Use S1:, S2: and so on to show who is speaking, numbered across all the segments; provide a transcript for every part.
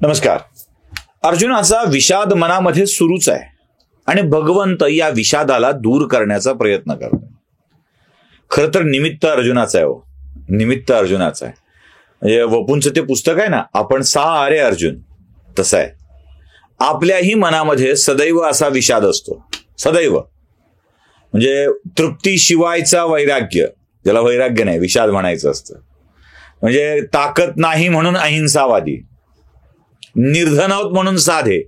S1: नमस्कार. अर्जुनाचा विषाद मनामध्ये सुरूच आहे आणि भगवंत या विषादाला दूर करण्याचा प्रयत्न करतो. खरं तर निमित्त अर्जुनाचं आहे. निमित्त अर्जुनाचं आहे. म्हणजे वपूंचं ते पुस्तक आहे ना, आपण सारे अर्जुन, तसं आहे. आपल्याही मनामध्ये सदैव असा विषाद असतो. सदैव म्हणजे तृप्तीशिवायचा वैराग्य, ज्याला वैराग्य नाही विषाद म्हणायचं असतं. म्हणजे ताकद नाही म्हणून अहिंसावादी, निर्धन आहोत म्हणून साधे,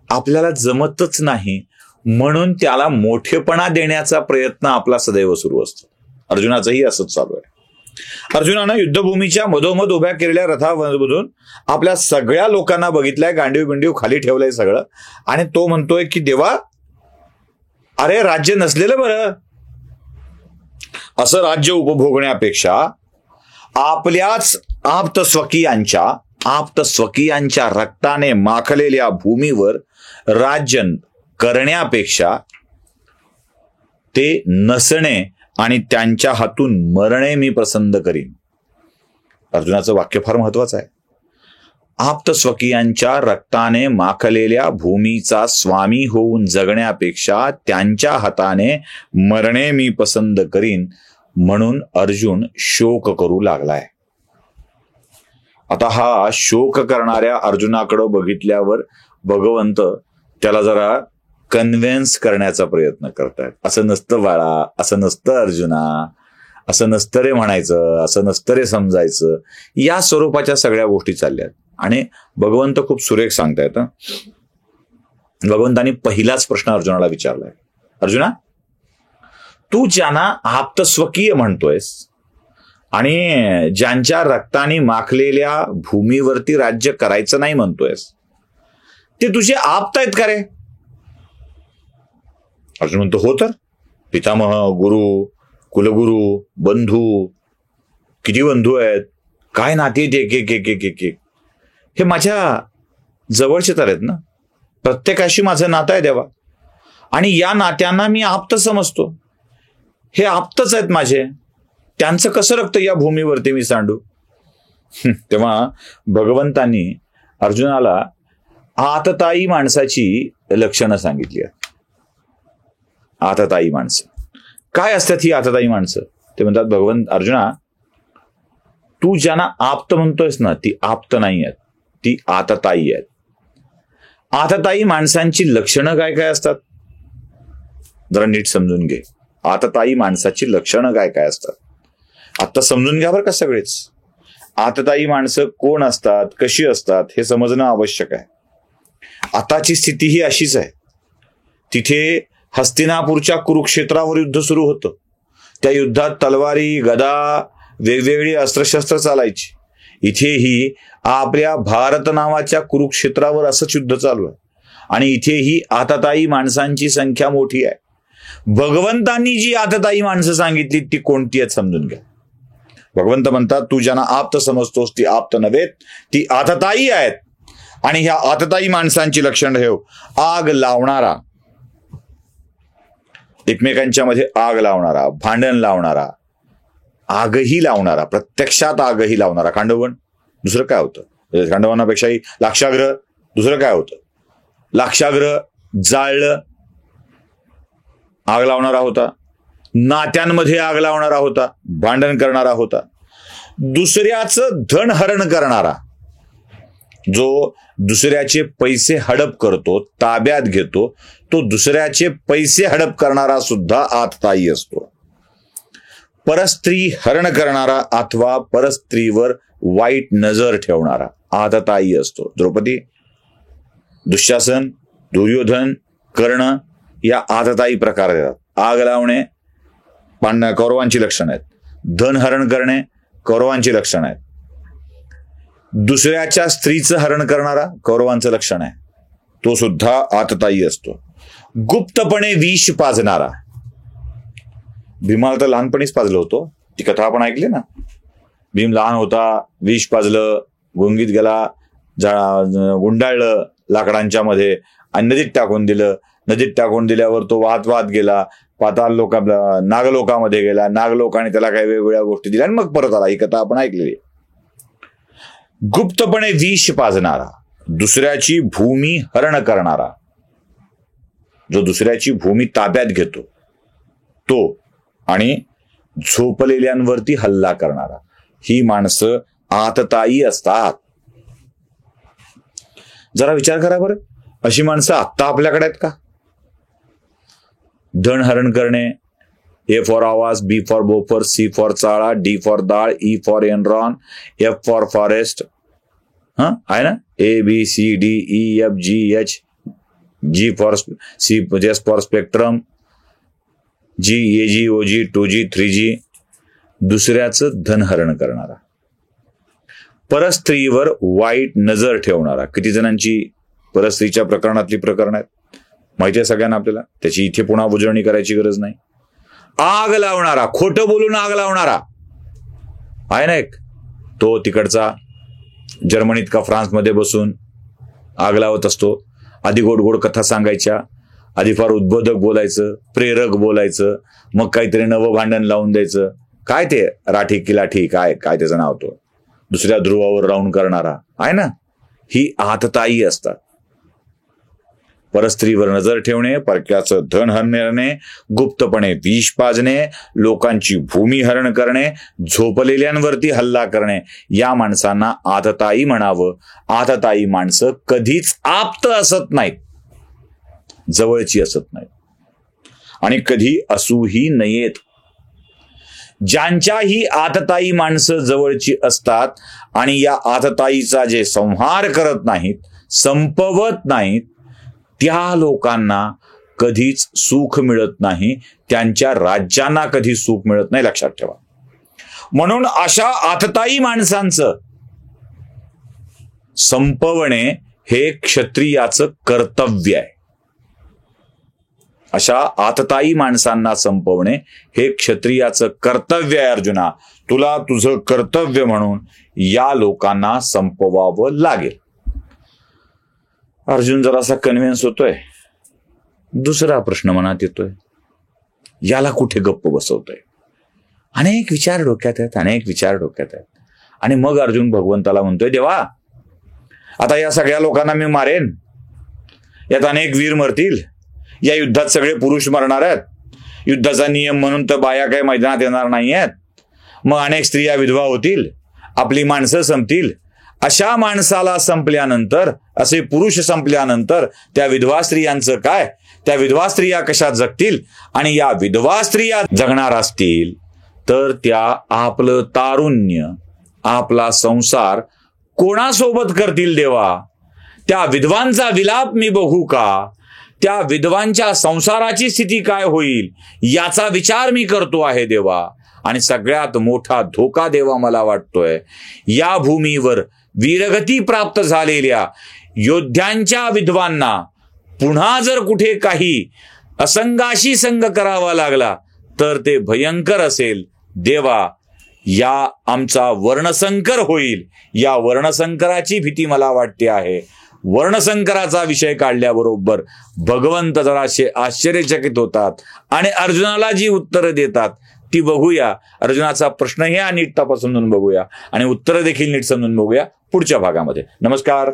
S1: आपल्याला जमतच नाही म्हणून त्याला मोठेपणा देण्याचा प्रयत्न आपला सदैव सुरू असतो. अर्जुनाचंही असंच चालू आहे. अर्जुनानं युद्धभूमीच्या मधोमध उभ्या केलेल्या रथामधून आपल्या सगळ्या लोकांना बघितलंय, गांडीव बिंडीव खाली ठेवलंय सगळं, आणि तो म्हणतोय की देवा, अरे राज्य नसलेलं बरं. असं राज्य उपभोगण्यापेक्षा आपल्याच आप्तस्वकीयांच्या रक्ताने माखलेल्या भूमीवर राज्य करण्यापेक्षा ते नसणे आणि त्यांच्या हातून मरणे मी पसंत करीन. अर्जुनाचं वाक्य फार महत्वाचं आहे. आप्तस्वकीयांच्या रक्ताने माखलेल्या भूमीचा स्वामी होऊन जगण्यापेक्षा त्यांच्या हाताने मरणे मी पसंत करीन, म्हणून अर्जुन शोक करू लागलाय. आता हा शोक करणाऱ्या अर्जुनाकडे बघितल्यावर भगवंत त्याला जरा कन्व्हिन्स करण्याचा प्रयत्न करतायत. असं नसतं बाळा, असं नसतं अर्जुना, असं नसतं रे म्हणायचं, असं नसतं रे समजायचं. या स्वरूपाच्या सगळ्या गोष्टी चालल्यात आणि भगवंत खूप सुरेख सांगतायत. भगवंतानी पहिलाच प्रश्न अर्जुनाला विचारलाय. अर्जुना, तू ज्यांना आप्तस्वकीय म्हणतोयस आणि ज्यांच्या रक्ताने माखलेल्या भूमीवरती राज्य करायचं नाही म्हणतोयस, ते तुझे आप्त आहेत का रे? अर्जुन म्हणतो, हो तर. पितामह, गुरु, कुलगुरू, बंधू, किती बंधू आहेत, काय नाती आहेत, एक एक एक एक एक. हे माझ्या जवळचे तर आहेत ना, प्रत्येकाशी माझं नातं आहे देवा, आणि या नात्यांना मी आप्त समजतो. हे आप्तच आहेत माझे, त्यांचं कसं रक्त या भूमीवरती मी सांडू? तेव्हा भगवंतांनी अर्जुनाला आततायी माणसाची लक्षणं सांगितली आहेत. आततायी माणसं काय असतात? ही आततायी माणसं, ते म्हणतात भगवंत, अर्जुना, तू ज्यांना आप्त म्हणतोयस ना, ती आप्त नाही आहेत, ती आततायी आहेत. आततायी माणसांची लक्षणं काय काय असतात जरा नीट समजून घे. आततायी माणसाची लक्षणं काय काय असतात आता समजून घ्या बरं का सगळेच. आततायी माणसं कोण असतात, कशी असतात, हे समजणं आवश्यक आहे. आताची स्थिती ही अशीच आहे. तिथे हस्तिनापूरच्या कुरुक्षेत्रावर युद्ध सुरू होतं. त्या युद्धात तलवारी, गदा, वेगवेगळी अस्त्रशस्त्र चालायची. इथेही आपल्या भारत नावाच्या कुरुक्षेत्रावर असंच युद्ध चालू आहे आणि इथेही आततायी माणसांची संख्या मोठी आहे. भगवंतांनी जी आततायी माणसं सांगितली ती कोणती आहेत समजून घ्या. भगवंत म्हणतात, तू ज्यांना आप्त समजतोस ती आप्त नव्हेत, ती आततायी आहेत. आणि ह्या आततायी माणसांची लक्षण ठेव. आग लावणारा, एकमेकांच्या मध्ये आग लावणारा, भांडण लावणारा, आगही लावणारा, प्रत्यक्षात आगही लावणारा. खांडवण, दुसरं काय होतं? खांडवनापेक्षाही लाक्षाग्रह, दुसरं काय होतं? लाक्षाग्रह जाळलं, आग लावणारा होता. नात्यांमध्ये आग लावणारा होता, भांडण करणारा होता. दुसऱ्याचं धन हरण करणारा, जो दुसऱ्याचे पैसे हडप करतो, ताब्यात घेतो, तो दुसऱ्याचे पैसे हडप करणारा सुद्धा आततायी असतो. परस्त्री हरण करणारा अथवा परस्त्रीवर वाईट नजर ठेवणारा आततायी असतो. द्रौपदी, दुःशासन, दुर्योधन, कर्ण या आततायी प्रकार देतात. आग लावणे कौरवांची लक्षणं आहेत. धन हरण करणे कौरवांची लक्षणं आहेत. दुसऱ्याच्या स्त्रीचं हरण करणारा कौरवांचं लक्षण आहे, तो सुद्धा आततायी असतो. गुप्तपणे विष पाजणारा, भीमाला तर लहानपणीच पाजलं होतं, ती कथा आपण ऐकली ना. भीम लहान होता, विष पाजलं, गुंगीत गेला, गुंडाळलं लाकडांच्या मध्ये आणि नदीत टाकून दिलं. नदीत टाकून दिल्यावर तो वाहत वाहत गेला, पाताळ नागलोकामध्ये गेला. नागलोकाने त्याला काही वेगवेगळ्या गोष्टी दिल्या आणि मग परत आला. ही कथा आपण ऐकलेली. गुप्तपणे विष पाजणारा, दुसऱ्याची भूमी हरण करणारा, जो दुसऱ्याची भूमी ताब्यात घेतो तो, आणि झोपलेल्यांवरती हल्ला करणारा, ही माणसं आततायी असतात. जरा विचार करा बरं, अशी माणसं आत्ता आपल्याकडे आहेत का? धन हरण करणे, ए फॉर आवाज, B for Bofors, C for चाळा, डी फॉर डाळ, E for Enron, F for forest, आहे ना, A B C D E F G H, G for C S for spectrum, G A G O G 2G 3G, दुसऱ्याचं धनहरण करणारा, परस्त्रीवर वाईट नजर ठेवणारा. किती जणांची परस्त्रीच्या प्रकरणातली प्रकरण आहेत माहिती आहे सगळ्यांना आपल्याला, त्याची इथे पुन्हा उजळणी करायची गरज नाही. आग लावणारा, खोटं बोलून आग लावणारा आहे ना एक, तो तिकडचा जर्मनीत का फ्रान्समध्ये बसून आग लावत असतो. आधी गोड गोड कथा सांगायच्या, आधी फार उद्बोधक बोलायचं, प्रेरक बोलायचं, मग काहीतरी नवं भांडण लावून द्यायचं. काय ते राठी किलाठी, काय काय त्याचं नाव, तो दुसऱ्या ध्रुवावर राहून करणारा आहे ना, ही आततायी असतात. परस्त्रीवर नजर ठेवणे, परक्याचं धन हरणे, गुप्तपणे विष पाजणे, लोकांची भूमी हरण करणे, झोपलेल्यांवरती हल्ला करणे, या माणसांना आततायी म्हणावं. आततायी माणसं कधीच आप्त असत नाहीत, जवळची असत नाहीत, आणि कधी असूही नयेत. ज्यांच्याही आततायी माणसं जवळची असतात आणि या आतताईचा जे संहार करत नाहीत, संपवत नाहीत, त्या लोकांना कधीच सुख मिळत नाही, त्यांच्या राज्यांना कधी सुख मिळत नाही, लक्षात ठेवा. म्हणून अशा आततायी माणसांचं संपवणे हे क्षत्रियाचं कर्तव्य आहे. अशा आततायी माणसांना संपवणे हे क्षत्रियाचं कर्तव्य आहे. अर्जुना, तुला तुझं कर्तव्य म्हणून या लोकांना संपवावं लागेल. अर्जुन जरासा कन्व्हिन्स होतोय. दुसरा प्रश्न मनात येतोय, याला कुठे गप्प बसवतोय? अनेक विचार डोक्यात आहेत. आणि मग अर्जुन भगवंताला म्हणतोय, देवा, आता या सगळ्या लोकांना मी मारेन, यात अनेक वीर मरतील, या युद्धात सगळे पुरुष मरणार आहेत, युद्धाचा नियम म्हणून तर बाया काही मैदानात येणार नाही आहेत, मग अनेक स्त्रिया विधवा होतील, आपली माणसं संपतील. अशा माणसाला संपल्यानंतर, असे पुरुष संपल्यानंतर त्या विधवा स्त्रियांचं काय? त्या विधवा स्त्रिया कशा जगतील? आणि या विधवा स्त्रिया जगणार असतील तर त्या आपलं तारुण्य, आपला संसार कोणासोबत करतील देवा? त्या विधवांचा विलाप मी बघू का? त्या विधवांच्या संसाराची स्थिती काय होईल याचा विचार मी करतो आहे देवा. आणि सगळ्यात मोठा धोका देवा मला वाटतोय, या भूमीवर वीरगती प्राप्त झालेल्या योद्ध्यांच्या विधवांना पुन्हा जर कुठे काही असंगाशी संग करावा लागला तर ते भयंकर असेल देवा. या आमचा वर्णसंकर होईल, या वर्णसंकराची भीती मला वाटते आहे. वर्णसंकराचा विषय काढल्याबरोबर भगवंत जराशे आश्चर्यचकित होतात आणि अर्जुनाला जी उत्तरं देतात ती बघूया. अर्जुनाचा प्रश्नही नीट तपासून बघूया आणि उत्तरं देखील नीट समजून बघूया पुढच्या भागामध्ये. नमस्कार.